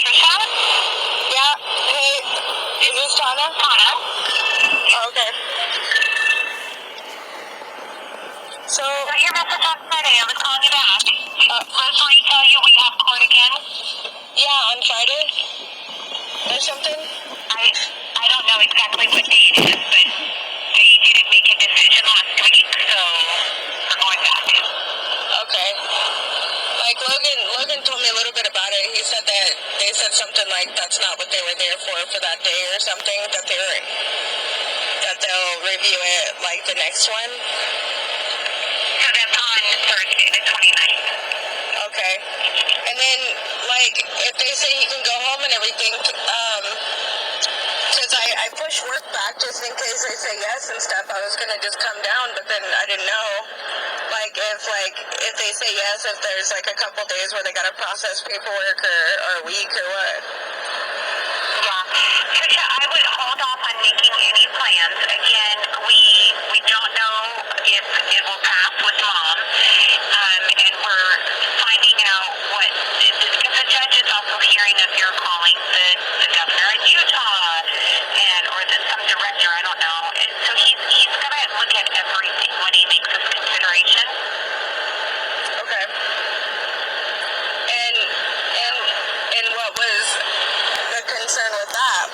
Trisha? Yeah. Hey, is this Twana? Twana. Oh, okay. So your message on Friday, I was calling you back. Did Rosemary tell you we have court again? Yeah, on Friday or something. I don't know exactly what day it is, but they didn't make a decision last week, so we're going back. Okay. Like Logan told me a little bit about it. He said that they said something like that's not what they were there for that day or something, that they'll review it like the next one. So that's on Thursday the 29th. Okay. And then like if they say he can go home and everything, because I pushed work back just in case they say yes and stuff. I was gonna just come down, but then I didn't know. Like if they say yes, if there's like a couple days where they gotta process paperwork or a week or what. Yeah. Trisha, I would hold off on making any plans. Again, we don't know if it will pass with Mom. And we're finding out what because the judge is also hearing of your calling the governor in Utah or some director, I don't know. And so he's gonna look at everything when he makes his consideration. Okay. And what was the concern with that?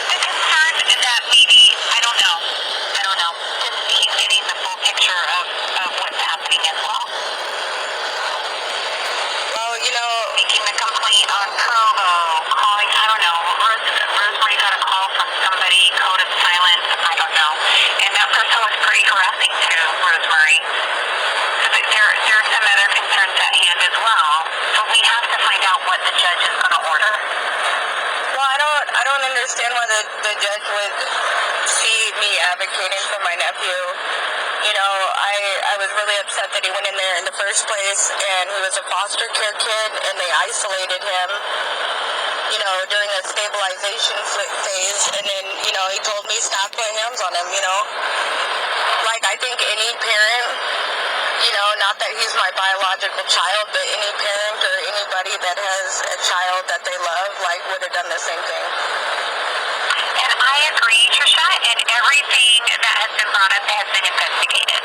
The concern is that maybe I don't know. Just he's getting the full picture of what's happening as well. Well, making the complaint on Provo, calling, I don't know. Rosemary got a call from somebody, code of silence, I don't know. And that person was pretty harassing to Rosemary. So there are some other concerns at hand as well. But we have to find out what the judge is going to order. Well, I don't understand why the judge would see me advocating for my nephew. I was really upset that he went in there in the first place, and he was a foster care kid, and they isolated him, during a stabilization phase, and then, he told me stop putting hands on him, Like, I think any parent, not that he's my biological child, but any parent or anybody that has a child that they love, like, would have done the same thing. And I agree, Trisha, and everything that has been brought up has been investigated.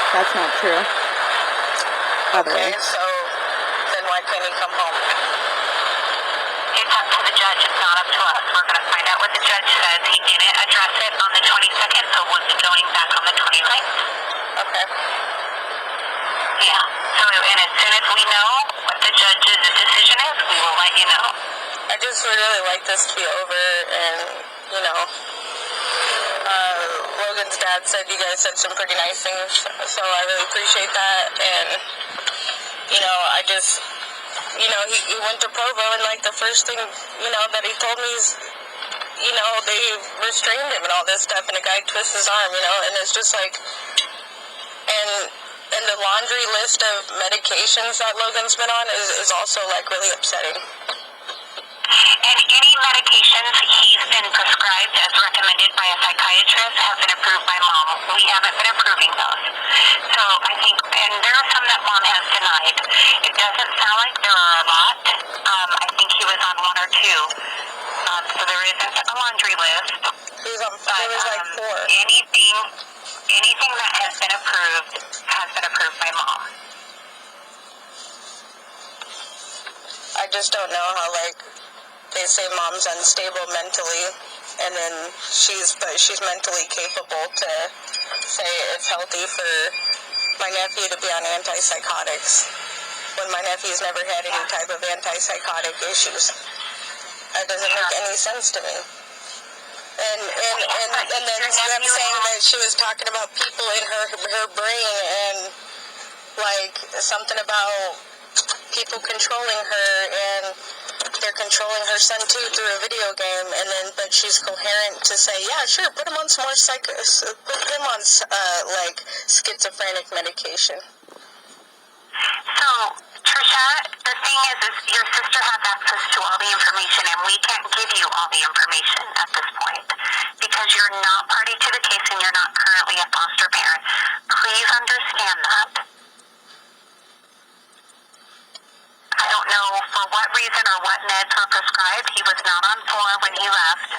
That's not true. By the way. Okay, so then why can't he come home? It's up to the judge. It's not up to us. We're going to find out what the judge says. He didn't address it on the 22nd, so we'll be going back on the 29th. Okay. Yeah. So, and as soon as we know what the judge's decision is, we will let you know. I just would really like this to be over, and, Logan's dad said you guys said some pretty nice things, so I really appreciate that, and, I just, he went to Provo, and, like, the first thing, that he told me is, they restrained him and all this stuff, and a guy twists his arm, and it's just like, and the laundry list of medications that Logan's been on is also, like, really upsetting. And any medications he's been prescribed as recommended by a psychiatrist have been approved by Mom. We haven't been approving those. So I think, and there are some that Mom has denied. It doesn't sound like there are a lot. I think he was on one or two. So there isn't a laundry list. He was on, there was like four. Anything that has been approved by Mom. I just don't know how, like, they say Mom's unstable mentally, and then she's mentally capable to say it's healthy for my nephew to be on antipsychotics when my nephew's never had any type of antipsychotic issues. That doesn't make any sense to me. And then them saying that she was talking about people in her brain and, like, something about people controlling her, and they're controlling her son too through a video game, but she's coherent to say, yeah, sure, put him on some more schizophrenic medication. So, Trisha, the thing is your sister has access to all the information, and we can't give you all the information at this point because you're not party to the case and you're not currently a foster parent. Please understand that. 5. He was not on 4 when he left.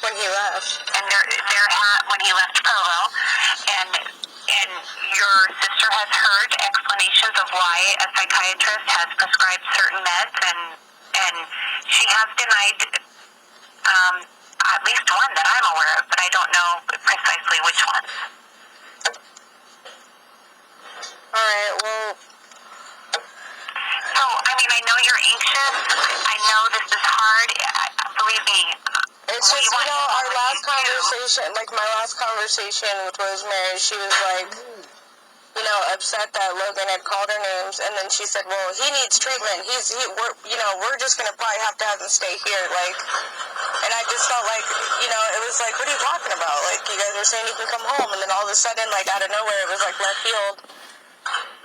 When he left. And when he left Provo, and your sister has heard explanations of why a psychiatrist has prescribed certain meds, and she has denied at least one that I'm aware of, but I don't know precisely which one. All right. Well. So I know you're anxious. I know this is hard. Believe me. It's just, our last conversation, my last conversation with Rosemary, she was upset that Logan had called her names, and then she said, well, he needs treatment. We're just going to probably have to have him stay here, and I just felt it was what are you talking about? You guys are saying he can come home, and then all of a sudden, out of nowhere, it was left field,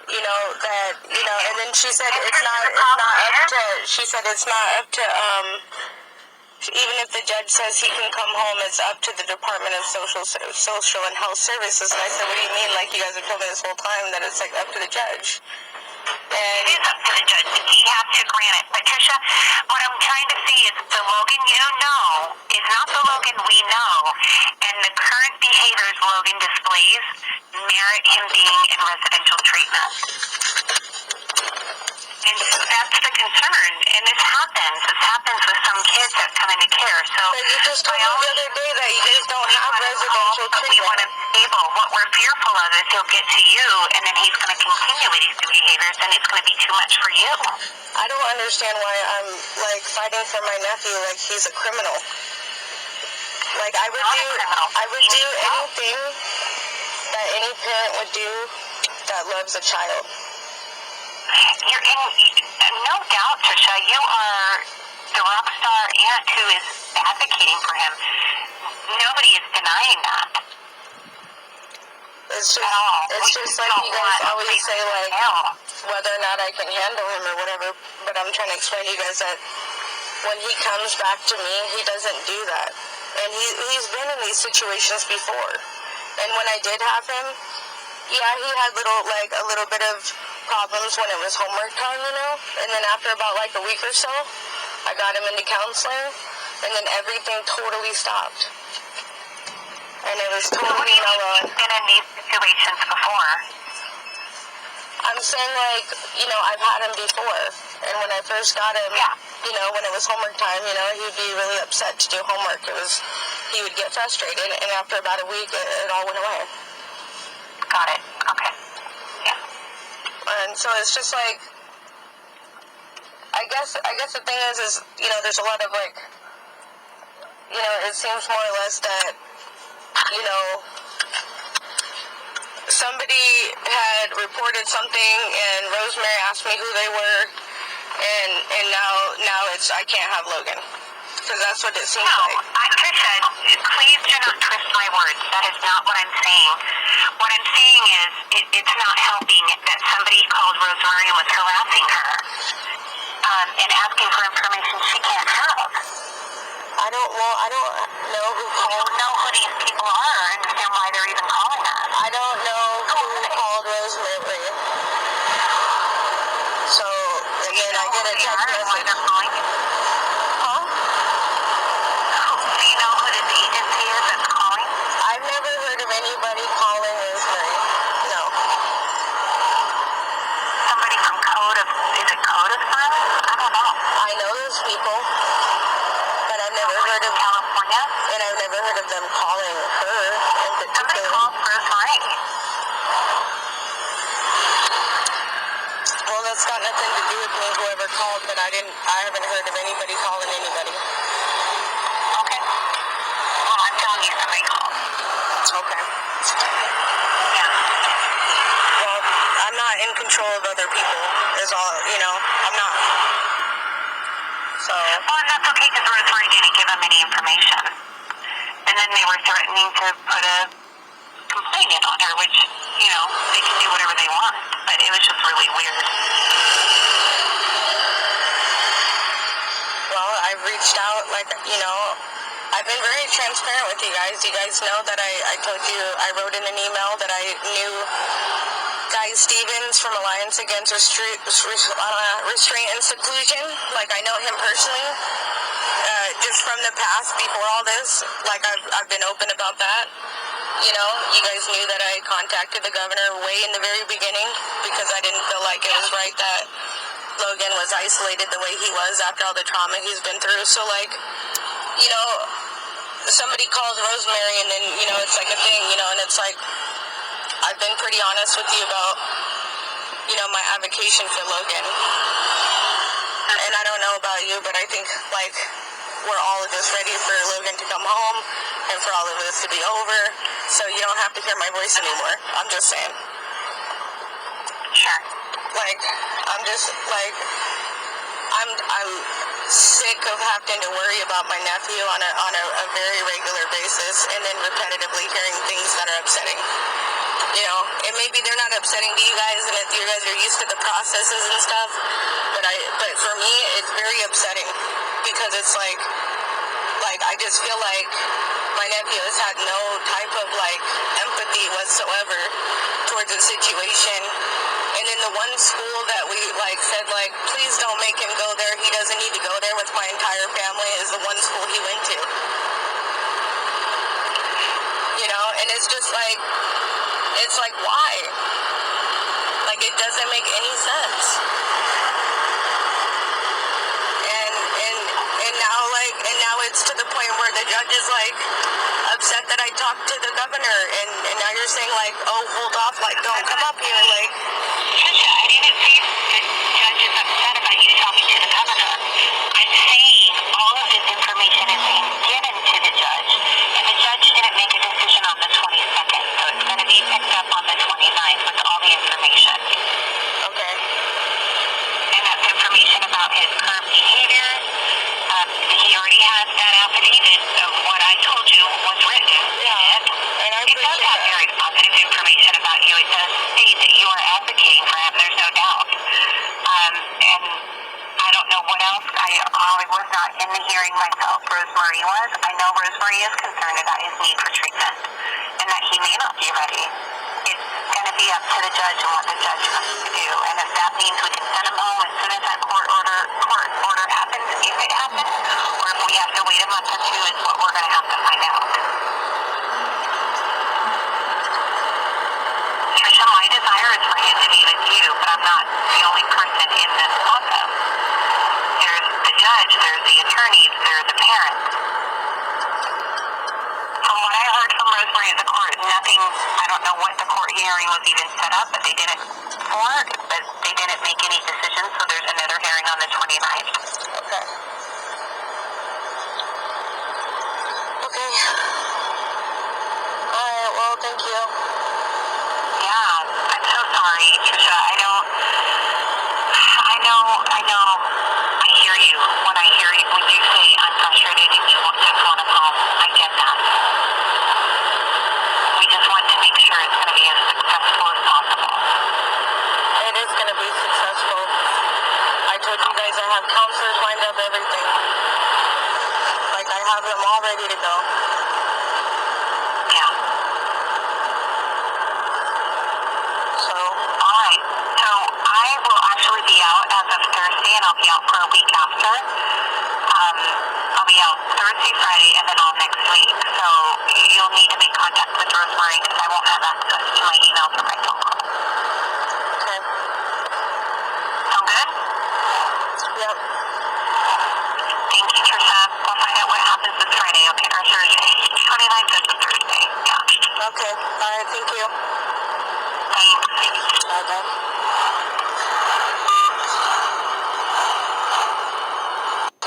and then she said it's not up to, even if the judge says he can come home, it's up to the Department of Social and Health Services. And I said, what do you mean? You guys have told me this whole time that it's up to the judge. And it is up to the judge. He has to grant it. But Trisha, what I'm trying to say is the Logan you know is not the Logan we know. And the current behaviors Logan displays merit him being in residential treatment. And that's the concern. And this happens. This happens with some kids that come into care. So but you just told me the other day that you guys don't have residential treatment. We want him stable. What we're fearful of is he'll get to you, and then he's going to continue with these behaviors, and it's going to be too much for you. I don't understand why I'm fighting for my nephew like he's a criminal. I would do anything that any parent would do that loves a child. You're in no doubt, Trisha. You are the rock star aunt who is advocating for him. Nobody is denying that. It's just you guys always say whether or not I can handle him or whatever. But I'm trying to explain to you guys that when he comes back to me, he doesn't do that. And he's been in these situations before. And when I did have him, yeah, he had a little bit of problems when it was homework time, and then after about a week or so, I got him into counseling, and then everything totally stopped. And it was totally mellow. You've been in these situations before. I'm saying I've had him before, and when I first got him, when it was homework time, he'd be really upset to do homework. He would get frustrated, and after about a week, it all went away. Got it. Okay. Yeah. And so it's just I guess the thing is there's a lot of it seems more or less that somebody had reported something and Rosemary asked me who they were, and now it's I can't have Logan, because that's what it seems like. Trisha, please do not twist my words. That is not what I'm saying. What I'm saying is it's not helping that somebody called Rosemary and was harassing her and asking for information she can't have. I don't know who called. You don't know who these people are or understand why they're even calling us. I don't know who called Rosemary. So, again, I get a text message. Why they're calling you? Huh? Do you know who this agency is that's calling? I've never heard of anybody calling Rosemary. No. Somebody from is it Code of Silence? I don't know. I know those people, but I've never heard of California, and I've never heard of them calling her in somebody particular. called Rosemary. Well, that's got nothing to do with me, whoever called, but I haven't heard of anybody calling anybody. Okay. Well, I'm telling you somebody called. Okay. Yeah. Well, I'm not in control of other people, is all, I'm not. So. Well, and that's okay, because Rosemary didn't give them any information. And then they were threatening to put a complaint in on her, which, they can do whatever they want. But it was just really weird. Well, I've reached out, I've been very transparent with you guys. You guys know that I told you, I wrote in an email that I knew guy Stevens from Alliance Against Restraint and Seclusion. Like, I know him personally. Just from the past, before all this, like, I've been open about that. You know, you guys knew that I contacted the governor way in the very beginning because I didn't feel like it was right that Logan was isolated the way he was after all the trauma he's been through. So, like, you know, somebody calls Rosemary and then, you know, it's like a thing, you know, and it's like, I've been pretty honest with you about, you know, my advocation for Logan. And I don't know about you, but I think, like, we're all just ready for Logan to come home and for all of this to be over, so you don't have to hear my voice anymore. I'm just saying. Sure. Like, I'm just, like, I'm sick of having to worry about my nephew on a very regular basis and then repetitively hearing things that are upsetting. You know, and maybe they're not upsetting to you guys, and if you guys are used to the processes and stuff, but for me, it's very upsetting because it's like I just feel like my nephew has had no type of, like, empathy whatsoever towards the situation. And in the one school that we, like, said, like, please don't make him go there, he doesn't need to go there with my entire family, is the one school he went to. You know, and it's just like, why? Like, it doesn't make any sense. And now it's to the point where the judge is, like, upset that I talked to the governor, and now you're saying, like, oh, hold off, like, don't come up here, like. Trisha, I didn't say the judge is upset about you talking to the governor. I'm saying all of this information is being given to the judge, and the judge didn't make a decision on the 22nd, so it's going to be picked up on the 29th with all the information. Okay. And that's information about his current behavior. He already has that affidavit of what I told you was written. Yeah, and I it does have very positive information about you. It does state that you are advocating for him. There's no doubt. And I don't know what else. I was not in the hearing myself. Rosemary was. I know Rosemary is concerned about his need for treatment and that he may not be ready. It's going to be up to the judge and what the judge wants to do. And if that means we can send him home as soon as that court order happens, if it happens, or if we have to wait a month or two, is what we're going to have to find out. Trisha, my desire is for him to be with you, but I'm not the only person in this process. There's the judge, there's the attorneys, there's the parents. From what I heard from Rosemary at the court, nothing, I don't know what the court hearing was even set up, but they didn't make any decisions, so there's another hearing on the 29th. Okay. Okay. Alright, well, thank you. Yeah, I'm so sorry, Trisha. I hear you when you say I'm frustrated and you just want to home. I get that. We just want to make sure it's going to be as successful as possible. It is going to be successful. I told you guys I have counselors lined up, everything. Like, I have them all ready to go. Yeah. So. Alright. So I will actually be out as of Thursday, and I'll be out for a week after. I'll be out Thursday, Friday, and then all next week. So you'll need to make contact with Rosemary because I won't have access to my emails or my phone call. Okay. Sound good? Yep. Thank you, Trisha. We'll find out what happens this Friday, okay? Or Thursday. 29th is a Thursday. Yeah. Okay. Alright.